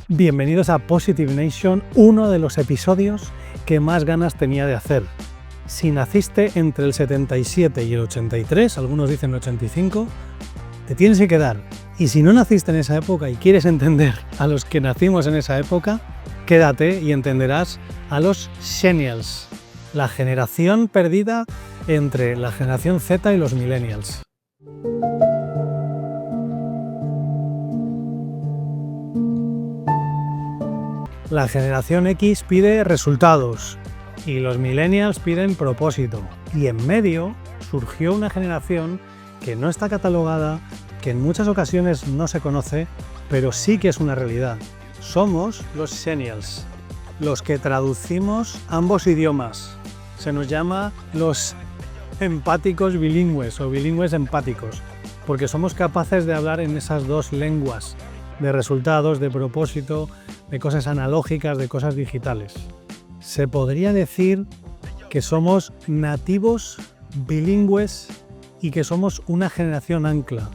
Bienvenidos a Positive Nation, uno de los episodios que más ganas tenía de hacer. Si naciste entre el 77 y el 83, algunos dicen el 85, te tienes que quedar. Y si no naciste en esa época y quieres entender a los que nacimos en esa época, quédate y entenderás a los Xennials, la generación perdida entre la generación Z y los Millennials. La generación X pide resultados y los millennials piden propósito. Y en medio surgió una generación que no está catalogada, que en muchas ocasiones no se conoce, pero sí que es una realidad. Somos los Xennials, los que traducimos ambos idiomas. Se nos llama los empáticos bilingües o bilingües empáticos, porque somos capaces de hablar en esas dos lenguas, de resultados, de propósito, de cosas analógicas, de cosas digitales. Se podría decir que somos nativos bilingües y que somos una generación ancla.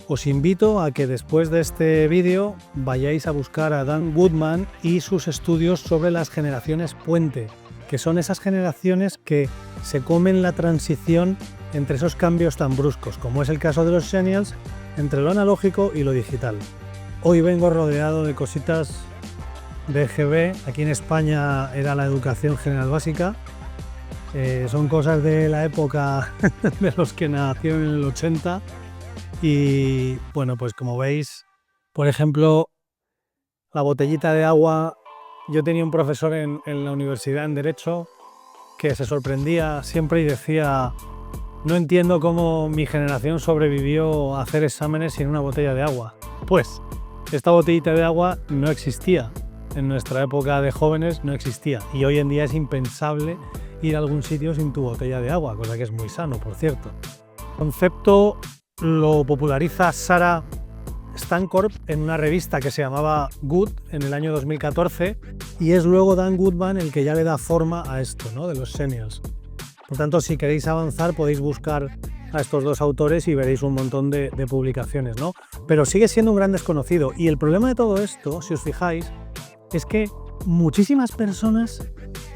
Os invito a que después de este vídeo vayáis a buscar a Dan Woodman y sus estudios sobre las generaciones puente, que son esas generaciones que se comen la transición entre esos cambios tan bruscos, como es el caso de los Xennials, entre lo analógico y lo digital. Hoy vengo rodeado de cositas de EGB. Aquí en España era la educación general básica. Son cosas de la época de los que nacieron en el 80. Y bueno, pues como veis, por ejemplo, la botellita de agua. Yo tenía un profesor en la universidad en Derecho que se sorprendía siempre y decía: no entiendo cómo mi generación sobrevivió a hacer exámenes sin una botella de agua. Pues esta botellita de agua no existía. En nuestra época de jóvenes no existía. Y hoy en día es impensable ir a algún sitio sin tu botella de agua, cosa que es muy sano, por cierto. El concepto lo populariza Sarah Stancorp en una revista que se llamaba Good en el año 2014, y es luego Dan Woodman el que ya le da forma a esto, ¿no?, de los Xennials. Por tanto, si queréis avanzar podéis buscar a estos dos autores y veréis un montón de publicaciones, ¿no? Pero sigue siendo un gran desconocido. Y el problema de todo esto, si os fijáis, es que muchísimas personas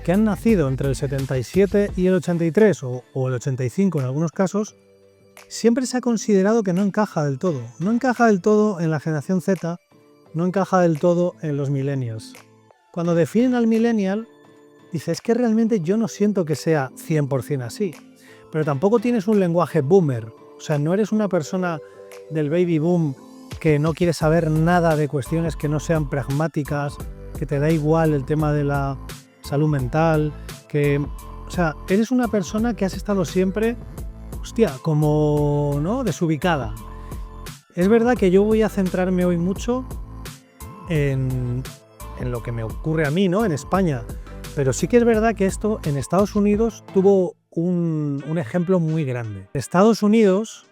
que han nacido entre el 77 y el 83 o el 85 en algunos casos, siempre se ha considerado que no encaja del todo. No encaja del todo en la generación Z, no encaja del todo en los millennials. Cuando definen al millennial, dice: es que realmente yo no siento que sea 100% así. Pero tampoco tienes un lenguaje boomer. O sea, no eres una persona del baby boom que no quiere saber nada de cuestiones que no sean pragmáticas, que te da igual el tema de la salud mental, o sea, eres una persona que has estado siempre, como, ¿no?, desubicada. Es verdad que yo voy a centrarme hoy mucho en lo que me ocurre a mí, ¿no?, en España, pero sí que es verdad que esto en Estados Unidos tuvo un ejemplo muy grande. Estados Unidos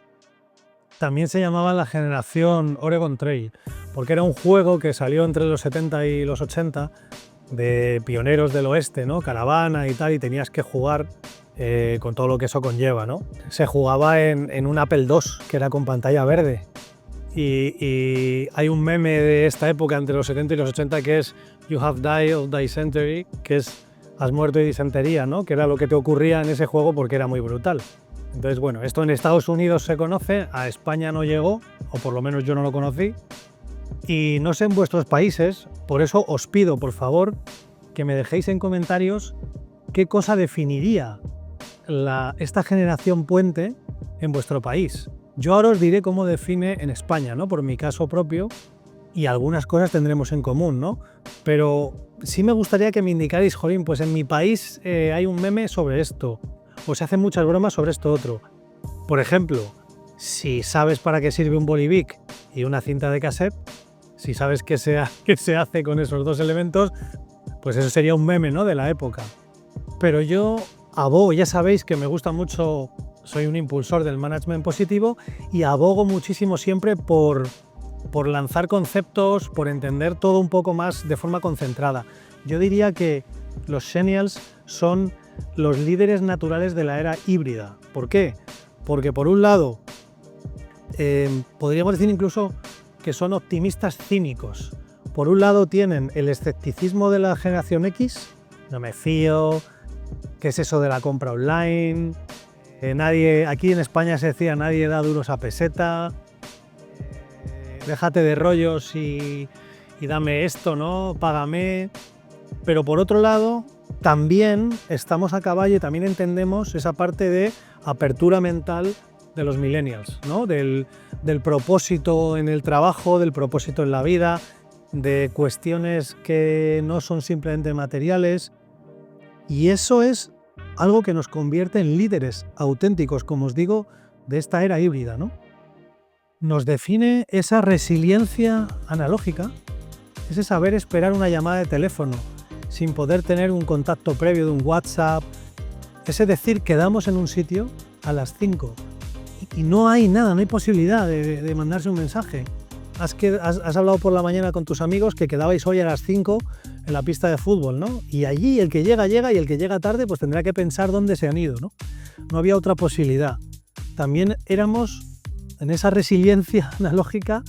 también se llamaba la generación Oregon Trail, porque era un juego que salió entre los 70 y los 80 de pioneros del oeste, ¿no?, caravana y tal, y tenías que jugar con todo lo que eso conlleva, ¿no? Se jugaba en un Apple II, que era con pantalla verde. Y hay un meme de esta época entre los 70 y los 80 que es "You have died of dysentery", que es "has muerto de disentería", ¿no?, que era lo que te ocurría en ese juego porque era muy brutal. Entonces, bueno, esto en Estados Unidos se conoce, a España no llegó, o por lo menos yo no lo conocí. Y no sé en vuestros países, por eso os pido, por favor, que me dejéis en comentarios qué cosa definiría esta generación puente en vuestro país. Yo ahora os diré cómo define en España, ¿no?, por mi caso propio, y algunas cosas tendremos en común, ¿no? Pero sí me gustaría que me indicarais: jolín, pues en mi país hay un meme sobre esto, o se hacen muchas bromas sobre esto otro. Por ejemplo, si sabes para qué sirve un bolivic y una cinta de cassette, si sabes qué se hace con esos dos elementos, pues eso sería un meme, ¿no?, de la época. Pero yo abogo, ya sabéis que me gusta mucho, soy un impulsor del management positivo y abogo muchísimo siempre por lanzar conceptos, por entender todo un poco más de forma concentrada. Yo diría que los Xennials son los líderes naturales de la era híbrida. ¿Por qué? Porque por un lado, podríamos decir incluso que son optimistas cínicos. Por un lado tienen el escepticismo de la generación X, no me fío, ¿qué es eso de la compra online? Nadie, aquí en España se decía nadie da duros a peseta, déjate de rollos y dame esto, ¿no? Págame. Pero por otro lado, también estamos a caballo y también entendemos esa parte de apertura mental de los millennials, ¿no? Del propósito en el trabajo, del propósito en la vida, de cuestiones que no son simplemente materiales. Y eso es algo que nos convierte en líderes auténticos, como os digo, de esta era híbrida, ¿no? Nos define esa resiliencia analógica, ese saber esperar una llamada de teléfono sin poder tener un contacto previo de un WhatsApp, ese decir quedamos en un sitio a las 5 y no hay nada, no hay posibilidad de mandarse un mensaje. Has hablado por la mañana con tus amigos que quedabais hoy a las 5 en la pista de fútbol, ¿no? Y allí el que llega, llega, y el que llega tarde pues tendrá que pensar dónde se han ido, ¿no? No había otra posibilidad. También éramos, en esa resiliencia analógica,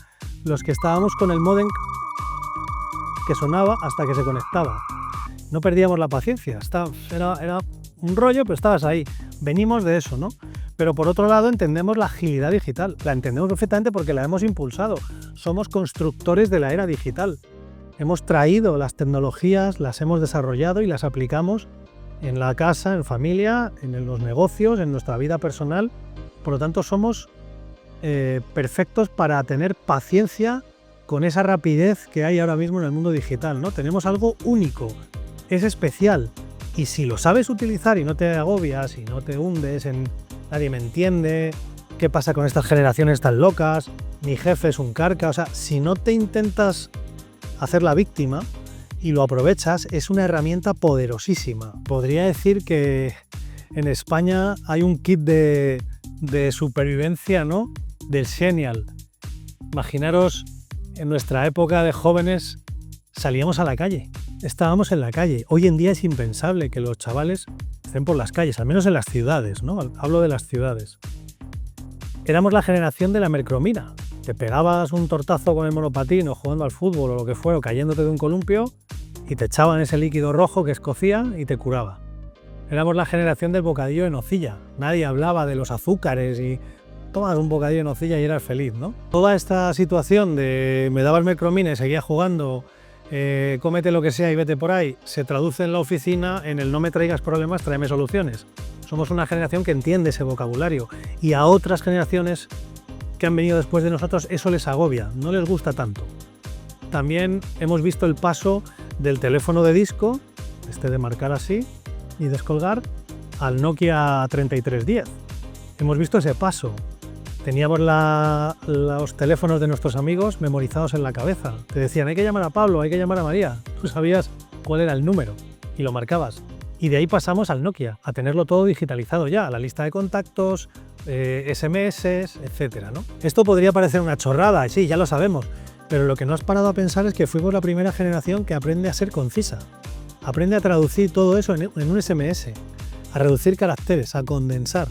los que estábamos con el módem que sonaba hasta que se conectaba. No perdíamos la paciencia, era un rollo, pero estabas ahí. Venimos de eso, ¿no? Pero por otro lado entendemos la agilidad digital, la entendemos perfectamente porque la hemos impulsado. Somos constructores de la era digital. Hemos traído las tecnologías, las hemos desarrollado y las aplicamos en la casa, en familia, en los negocios, en nuestra vida personal. Por lo tanto, somos perfectos para tener paciencia con esa rapidez que hay ahora mismo en el mundo digital, ¿no? Tenemos algo único, es especial. Y si lo sabes utilizar y no te agobias y no te hundes en nadie me entiende, qué pasa con estas generaciones tan locas, mi jefe es un carca, o sea, si no te intentas hacer la víctima y lo aprovechas, es una herramienta poderosísima. Podría decir que en España hay un kit de supervivencia, ¿no? Del Xennial. Imaginaros, en nuestra época de jóvenes salíamos a la calle, estábamos en la calle. Hoy en día es impensable que los chavales estén por las calles, al menos en las ciudades, ¿no? Hablo de las ciudades. Éramos la generación de la mercromina. Te pegabas un tortazo con el monopatín o jugando al fútbol o lo que fuera, o cayéndote de un columpio, y te echaban ese líquido rojo que escocía y te curaba. Éramos la generación del bocadillo de nocilla. Nadie hablaba de los azúcares y tomas un bocadillo de nocilla y eras feliz, ¿no? Toda esta situación de me dabas mercromina y seguía jugando, cómete lo que sea y vete por ahí, se traduce en la oficina en el no me traigas problemas, tráeme soluciones. Somos una generación que entiende ese vocabulario y a otras generaciones que han venido después de nosotros eso les agobia, no les gusta tanto. También hemos visto el paso del teléfono de disco, de marcar así y descolgar, al Nokia 3310. Hemos visto ese paso. Teníamos los teléfonos de nuestros amigos memorizados en la cabeza. Te decían, hay que llamar a Pablo, hay que llamar a María. Tú sabías cuál era el número y lo marcabas. Y de ahí pasamos al Nokia, a tenerlo todo digitalizado ya, a la lista de contactos, SMS, etcétera, ¿no? Esto podría parecer una chorrada, sí, ya lo sabemos, pero lo que no has parado a pensar es que fuimos la primera generación que aprende a ser concisa. Aprende a traducir todo eso en un SMS, a reducir caracteres, a condensar.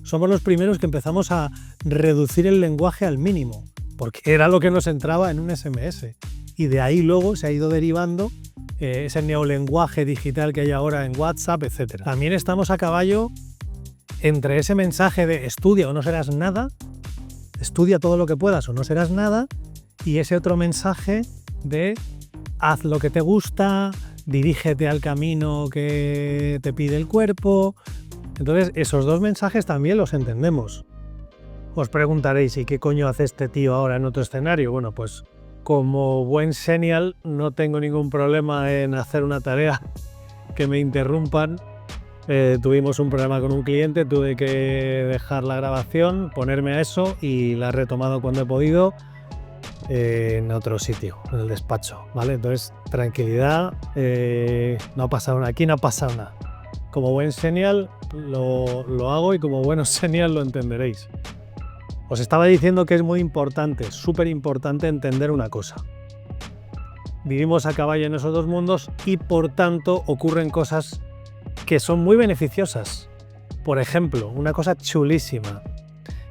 Somos los primeros que empezamos a reducir el lenguaje al mínimo, porque era lo que nos entraba en un SMS. Y de ahí luego se ha ido derivando ese neolenguaje digital que hay ahora en WhatsApp, etc. También estamos a caballo entre ese mensaje de estudia o no serás nada, estudia todo lo que puedas o no serás nada, y ese otro mensaje de haz lo que te gusta, dirígete al camino que te pide el cuerpo. Entonces, esos dos mensajes también los entendemos. Os preguntaréis, ¿y qué coño hace este tío ahora en otro escenario? Bueno, pues como buen Xennial no tengo ningún problema en hacer una tarea que me interrumpan. Tuvimos un problema con un cliente, tuve que dejar la grabación, ponerme a eso y la he retomado cuando he podido en otro sitio, en el despacho, ¿vale? Entonces, tranquilidad, no ha pasado nada, aquí no ha pasado nada. Como buen Xennial lo hago y como buenos Xennial lo entenderéis. Os estaba diciendo que es muy importante, súper importante entender una cosa. Vivimos a caballo en esos dos mundos y por tanto ocurren cosas que son muy beneficiosas. Por ejemplo, una cosa chulísima.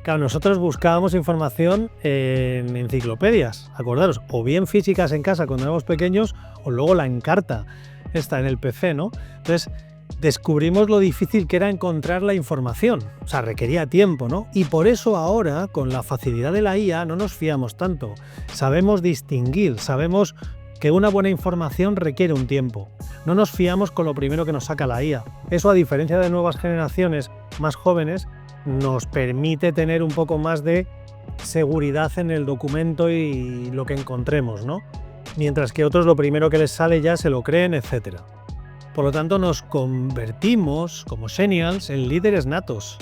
Claro, nosotros buscábamos información en enciclopedias, acordaros, o bien físicas en casa cuando éramos pequeños, o luego la Encarta, esta en el PC, ¿no? Entonces, descubrimos lo difícil que era encontrar la información, o sea, requería tiempo, ¿no? Y por eso ahora, con la facilidad de la IA, no nos fiamos tanto. Sabemos distinguir, sabemos que una buena información requiere un tiempo. No nos fiamos con lo primero que nos saca la IA. Eso, a diferencia de nuevas generaciones más jóvenes, nos permite tener un poco más de seguridad en el documento y lo que encontremos, ¿no? Mientras que otros lo primero que les sale ya se lo creen, etc. Por lo tanto, nos convertimos como Xennials en líderes natos.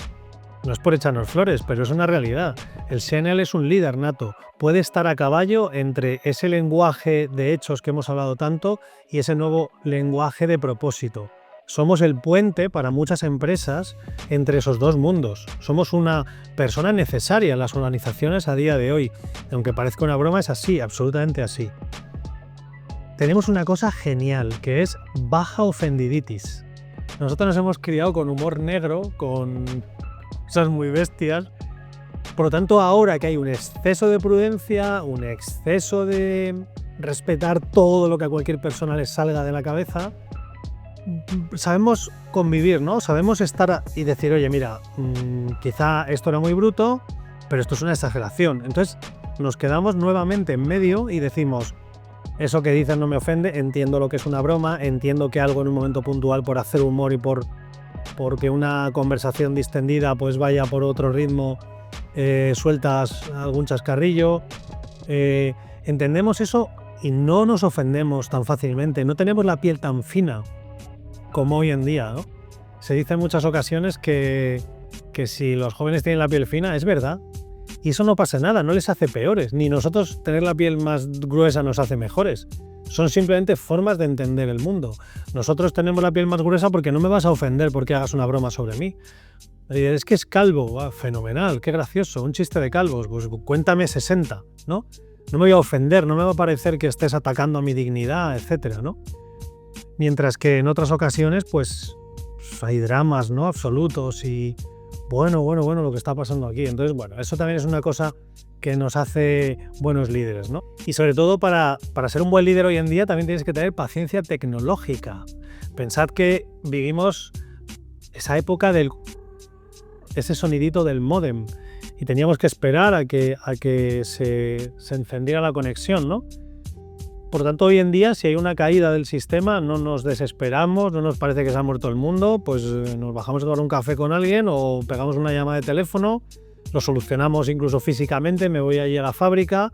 No es por echarnos flores, pero es una realidad. El Xennial es un líder nato. Puede estar a caballo entre ese lenguaje de hechos que hemos hablado tanto y ese nuevo lenguaje de propósito. Somos el puente para muchas empresas entre esos dos mundos. Somos una persona necesaria en las organizaciones a día de hoy. Aunque parezca una broma, es así, absolutamente así. Tenemos una cosa genial, que es baja ofendiditis. Nosotros nos hemos criado con humor negro, con cosas muy bestias. Por lo tanto, ahora que hay un exceso de prudencia, un exceso de respetar todo lo que a cualquier persona le salga de la cabeza, sabemos convivir, ¿no? Sabemos estar y decir, oye, mira, quizá esto era muy bruto, pero esto es una exageración. Entonces nos quedamos nuevamente en medio y decimos, eso que dices no me ofende, entiendo lo que es una broma, entiendo que algo en un momento puntual por hacer humor y porque una conversación distendida pues vaya por otro ritmo, sueltas algún chascarrillo. Entendemos eso y no nos ofendemos tan fácilmente, no tenemos la piel tan fina como hoy en día, ¿no? Se dice en muchas ocasiones que si los jóvenes tienen la piel fina, es verdad. Y eso no pasa nada, no les hace peores, ni nosotros tener la piel más gruesa nos hace mejores. Son simplemente formas de entender el mundo. Nosotros tenemos la piel más gruesa porque no me vas a ofender porque hagas una broma sobre mí. Es que es calvo, fenomenal, qué gracioso, un chiste de calvos, pues cuéntame 60, ¿no? No me voy a ofender, no me va a parecer que estés atacando a mi dignidad, etcétera, ¿no? Mientras que en otras ocasiones, pues hay dramas, ¿no? Absolutos y bueno, lo que está pasando aquí. Entonces, bueno, eso también es una cosa que nos hace buenos líderes, ¿no? Y sobre todo para ser un buen líder hoy en día también tienes que tener paciencia tecnológica. Pensad que vivimos esa época ese sonidito del módem y teníamos que esperar a que se encendiera la conexión, ¿no? Por tanto, hoy en día, si hay una caída del sistema, no nos desesperamos, no nos parece que se ha muerto el mundo, pues nos bajamos a tomar un café con alguien o pegamos una llamada de teléfono, lo solucionamos incluso físicamente, me voy allí a la fábrica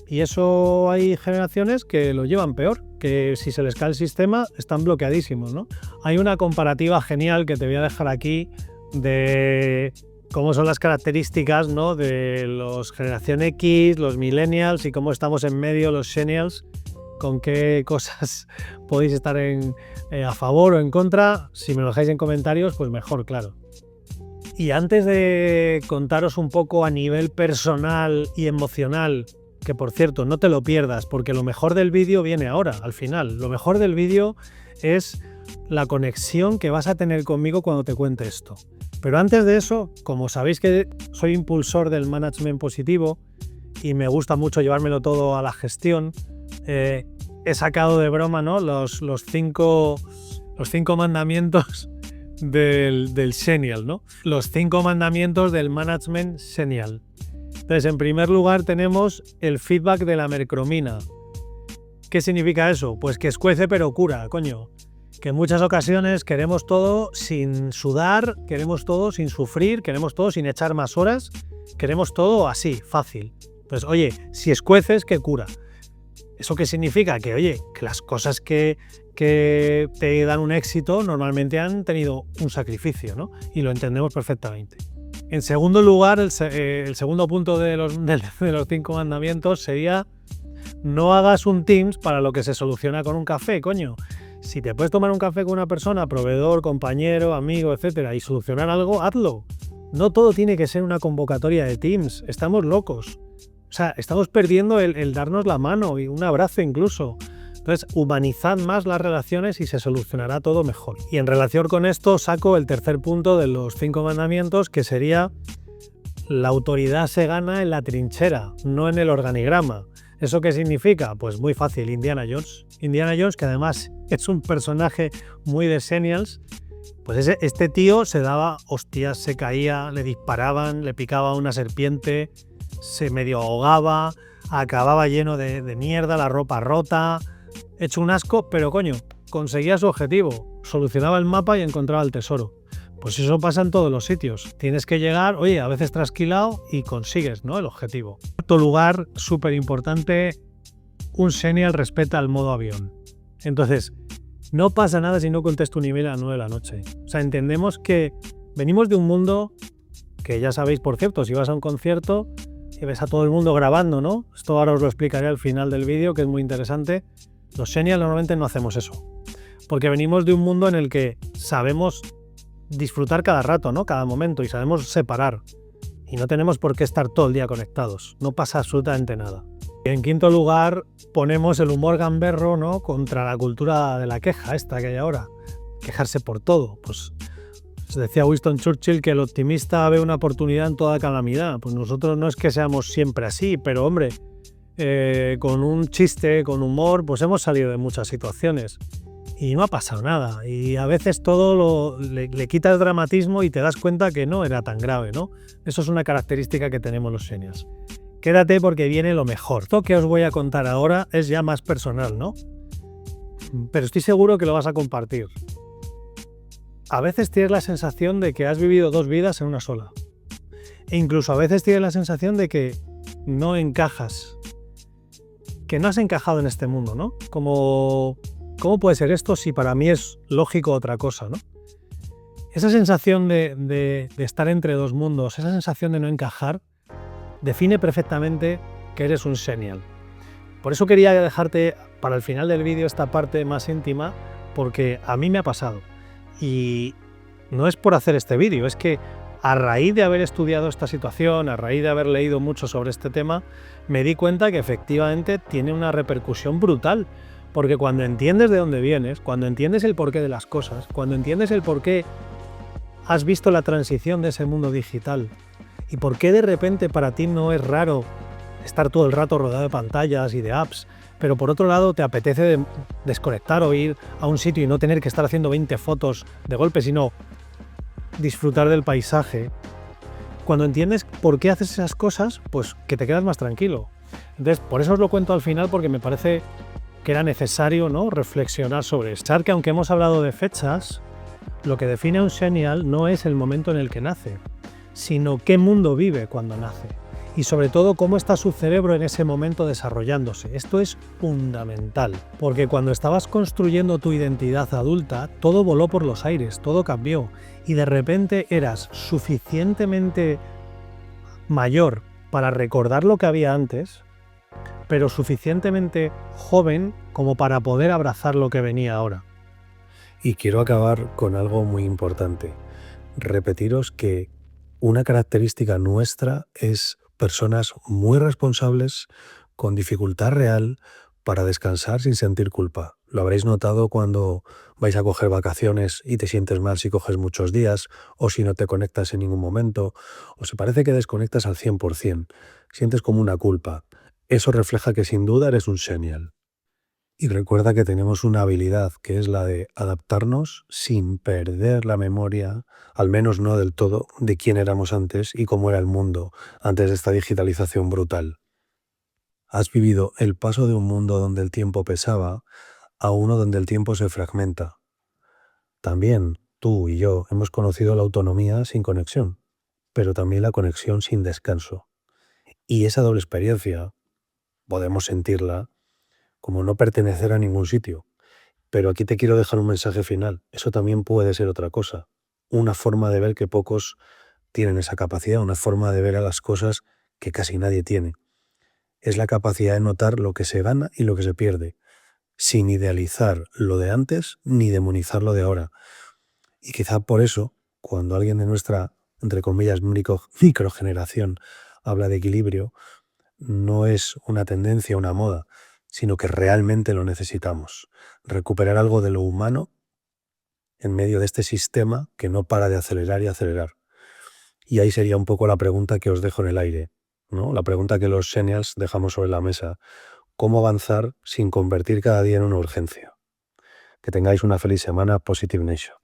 y eso hay generaciones que lo llevan peor, que si se les cae el sistema están bloqueadísimos, ¿no? Hay una comparativa genial que te voy a dejar aquí de cómo son las características, ¿no? De los generación X, los millennials y cómo estamos en medio los Xennials. Con qué cosas podéis estar a favor o en contra. Si me lo dejáis en comentarios, pues mejor, claro. Y antes de contaros un poco a nivel personal y emocional, que por cierto, no te lo pierdas, porque lo mejor del vídeo viene ahora, al final. Lo mejor del vídeo es la conexión que vas a tener conmigo cuando te cuente esto. Pero antes de eso, como sabéis que soy impulsor del management positivo y me gusta mucho llevármelo todo a la gestión, he sacado de broma, ¿no? los cinco mandamientos del Xennial, ¿no? Los 5 mandamientos del management Xennial. Entonces, en primer lugar tenemos el feedback de la mercromina. ¿Qué significa eso? Pues que escuece pero cura, coño. Que en muchas ocasiones queremos todo sin sudar, queremos todo sin sufrir, queremos todo sin echar más horas, queremos todo así, fácil. Pues oye, si escueces, que cura. ¿Eso qué significa? Que oye, que las cosas que te dan un éxito normalmente han tenido un sacrificio, ¿no? Y lo entendemos perfectamente. En segundo lugar, el segundo punto de los 5 mandamientos sería: no hagas un Teams para lo que se soluciona con un café, coño. Si te puedes tomar un café con una persona, proveedor, compañero, amigo, etcétera, y solucionar algo, hazlo. No todo tiene que ser una convocatoria de Teams. Estamos locos. O sea, estamos perdiendo el darnos la mano y un abrazo incluso. Entonces, humanizad más las relaciones y se solucionará todo mejor. Y en relación con esto saco el tercer punto de los 5 mandamientos, que sería La autoridad se gana en la trinchera, no en el organigrama. ¿Eso qué significa? Pues muy fácil, Indiana Jones. Indiana Jones, que además es un personaje muy de Senials, pues este tío se daba hostias, se caía, le disparaban, le picaba una serpiente, se medio ahogaba, acababa lleno de mierda, la ropa rota, hecho un asco, pero coño, conseguía su objetivo, solucionaba el mapa y encontraba el tesoro. Pues eso pasa en todos los sitios. Tienes que llegar, oye, a veces trasquilado y consigues, ¿no?, el objetivo. En cuarto lugar, súper importante, un Senial respeta el modo avión. Entonces, no pasa nada si no contesto un email a las 9 de la noche. O sea, entendemos que venimos de un mundo que ya sabéis, por cierto, si vas a un concierto y ves a todo el mundo grabando, ¿no? Esto ahora os lo explicaré al final del vídeo, que es muy interesante. Los Senial normalmente no hacemos eso. Porque venimos de un mundo en el que sabemos disfrutar cada rato, ¿no?, cada momento, y sabemos separar. Y no tenemos por qué estar todo el día conectados. No pasa absolutamente nada. Y en quinto lugar, ponemos el humor gamberro, ¿no?, contra la cultura de la queja esta que hay ahora. Quejarse por todo. Pues decía Winston Churchill que el optimista ve una oportunidad en toda calamidad. Pues nosotros no es que seamos siempre así, pero hombre, con un chiste, con humor, pues hemos salido de muchas situaciones. Y no ha pasado nada. Y a veces todo le quita el dramatismo y te das cuenta que no era tan grave, ¿no? Eso es una característica que tenemos los Senials. Quédate porque viene lo mejor. Esto que os voy a contar ahora es ya más personal, ¿no? Pero estoy seguro que lo vas a compartir. A veces tienes la sensación de que has vivido dos vidas en una sola. E incluso a veces tienes la sensación de que no encajas. Que no has encajado en este mundo, ¿no? ¿Cómo puede ser esto si para mí es lógico otra cosa, ¿no? Esa sensación de estar entre dos mundos, esa sensación de no encajar, define perfectamente que eres un Senial. Por eso quería dejarte para el final del vídeo esta parte más íntima, porque a mí me ha pasado. Y no es por hacer este vídeo, es que a raíz de haber estudiado esta situación, a raíz de haber leído mucho sobre este tema, me di cuenta que efectivamente tiene una repercusión brutal. Porque cuando entiendes de dónde vienes, cuando entiendes el porqué de las cosas, cuando entiendes el porqué has visto la transición de ese mundo digital y por qué de repente para ti no es raro estar todo el rato rodeado de pantallas y de apps, pero por otro lado te apetece desconectar o ir a un sitio y no tener que estar haciendo 20 fotos de golpe, sino disfrutar del paisaje. Cuando entiendes por qué haces esas cosas, pues que te quedas más tranquilo. Entonces, por eso os lo cuento al final, porque me parece que era necesario, ¿no?, reflexionar sobre esto. Saber que aunque hemos hablado de fechas, lo que define a un Senial no es el momento en el que nace, sino qué mundo vive cuando nace. Y sobre todo cómo está su cerebro en ese momento desarrollándose. Esto es fundamental, porque cuando estabas construyendo tu identidad adulta, todo voló por los aires, todo cambió. Y de repente eras suficientemente mayor para recordar lo que había antes, pero suficientemente joven como para poder abrazar lo que venía ahora. Y quiero acabar con algo muy importante. Repetiros que una característica nuestra es personas muy responsables, con dificultad real, para descansar sin sentir culpa. Lo habréis notado cuando vais a coger vacaciones y te sientes mal si coges muchos días, o si no te conectas en ningún momento, o se parece que desconectas al 100%. Sientes como una culpa. Eso refleja que sin duda eres un Senial. Y recuerda que tenemos una habilidad, que es la de adaptarnos sin perder la memoria, al menos no del todo, de quién éramos antes y cómo era el mundo antes de esta digitalización brutal. Has vivido el paso de un mundo donde el tiempo pesaba a uno donde el tiempo se fragmenta. También tú y yo hemos conocido la autonomía sin conexión, pero también la conexión sin descanso. Y esa doble experiencia podemos sentirla como no pertenecer a ningún sitio. Pero aquí te quiero dejar un mensaje final. Eso también puede ser otra cosa. Una forma de ver que pocos tienen esa capacidad, una forma de ver a las cosas que casi nadie tiene. Es la capacidad de notar lo que se gana y lo que se pierde, sin idealizar lo de antes ni demonizar lo de ahora. Y quizá por eso, cuando alguien de nuestra, entre comillas, microgeneración habla de equilibrio, no es una tendencia, una moda, sino que realmente lo necesitamos. Recuperar algo de lo humano en medio de este sistema que no para de acelerar y acelerar. Y ahí sería un poco la pregunta que os dejo en el aire, ¿no? La pregunta que los Xennials dejamos sobre la mesa. ¿Cómo avanzar sin convertir cada día en una urgencia? Que tengáis una feliz semana, Positive Nation.